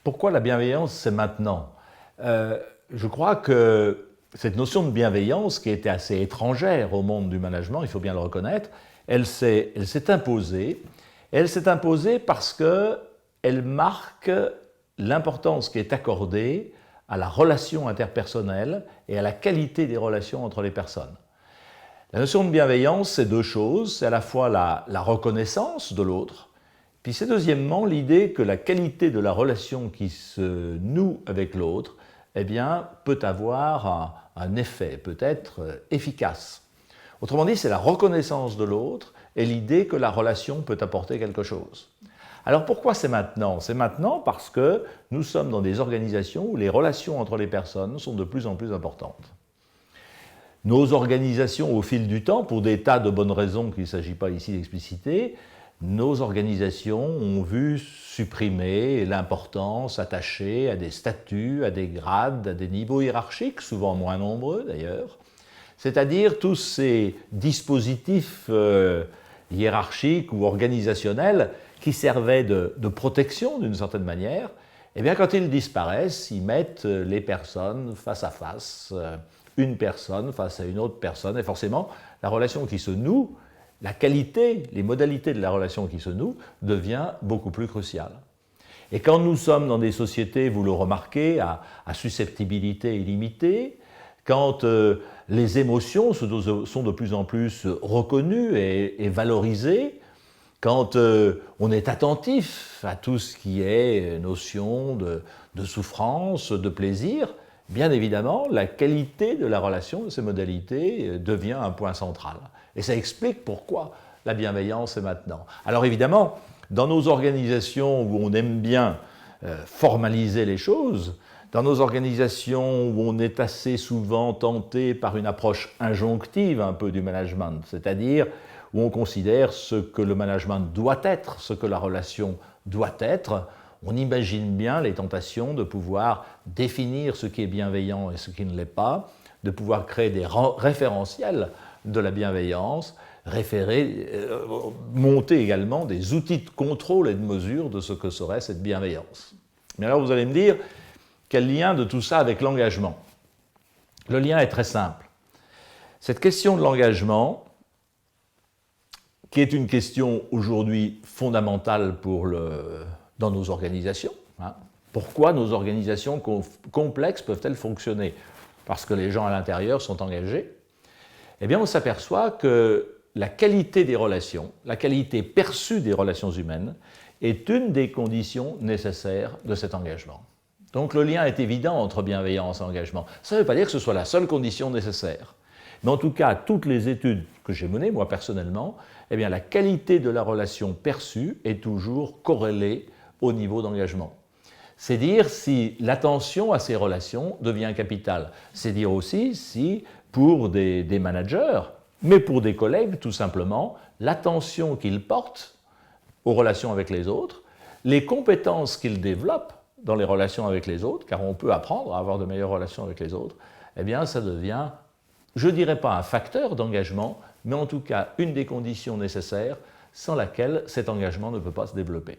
Pourquoi la bienveillance, c'est maintenant? Je crois que cette notion de bienveillance, qui était assez étrangère au monde du management, il faut bien le reconnaître, elle s'est imposée. Elle s'est imposée parce qu'elle marque l'importance qui est accordée à la relation interpersonnelle et à la qualité des relations entre les personnes. La notion de bienveillance, c'est deux choses. C'est à la fois la reconnaissance de l'autre, puis c'est deuxièmement l'idée que la qualité de la relation qui se noue avec l'autre, eh bien, peut avoir un effet, peut être efficace. Autrement dit, c'est la reconnaissance de l'autre et l'idée que la relation peut apporter quelque chose. Alors pourquoi c'est maintenant? C'est maintenant parce que nous sommes dans des organisations où les relations entre les personnes sont de plus en plus importantes. Nos organisations, au fil du temps, pour des tas de bonnes raisons qu'il ne s'agit pas ici d'expliciter, nos organisations ont vu supprimer l'importance attachée à des statuts, à des grades, à des niveaux hiérarchiques, souvent moins nombreux d'ailleurs, c'est-à-dire tous ces dispositifs hiérarchiques ou organisationnels qui servaient de protection d'une certaine manière. Eh bien, quand ils disparaissent, ils mettent les personnes face à face, une personne face à une autre personne, et forcément, la relation qui se noue, la qualité, les modalités de la relation qui se noue devient beaucoup plus cruciale. Et quand nous sommes dans des sociétés, vous le remarquez, à susceptibilité illimitée, quand les émotions sont de plus en plus reconnues et valorisées, quand on est attentif à tout ce qui est notion de souffrance, de plaisir, bien évidemment, la qualité de la relation, de ces modalités, devient un point central. Et ça explique pourquoi la bienveillance est maintenant. Alors évidemment, dans nos organisations où on aime bien formaliser les choses, dans nos organisations où on est assez souvent tenté par une approche injonctive un peu du management, c'est-à-dire où on considère ce que le management doit être, ce que la relation doit être, on imagine bien les tentations de pouvoir définir ce qui est bienveillant et ce qui ne l'est pas, de pouvoir créer des référentiels de la bienveillance, monter également des outils de contrôle et de mesure de ce que serait cette bienveillance. Mais alors vous allez me dire, quel lien de tout ça avec l'engagement? Le lien est très simple. Cette question de l'engagement, qui est une question aujourd'hui fondamentale dans nos organisations, pourquoi nos organisations complexes peuvent-elles fonctionner? Parce que les gens à l'intérieur sont engagés. Eh bien, on s'aperçoit que la qualité des relations, la qualité perçue des relations humaines, est une des conditions nécessaires de cet engagement. Donc le lien est évident entre bienveillance et engagement. Ça ne veut pas dire que ce soit la seule condition nécessaire. Mais en tout cas, toutes les études que j'ai menées, moi personnellement, eh bien, la qualité de la relation perçue est toujours corrélée au niveau d'engagement. C'est dire si l'attention à ces relations devient capitale. C'est dire aussi si, pour des managers, mais pour des collègues, tout simplement, l'attention qu'ils portent aux relations avec les autres, les compétences qu'ils développent dans les relations avec les autres, car on peut apprendre à avoir de meilleures relations avec les autres, eh bien, ça devient, je ne dirais pas un facteur d'engagement, mais en tout cas une des conditions nécessaires sans laquelle cet engagement ne peut pas se développer.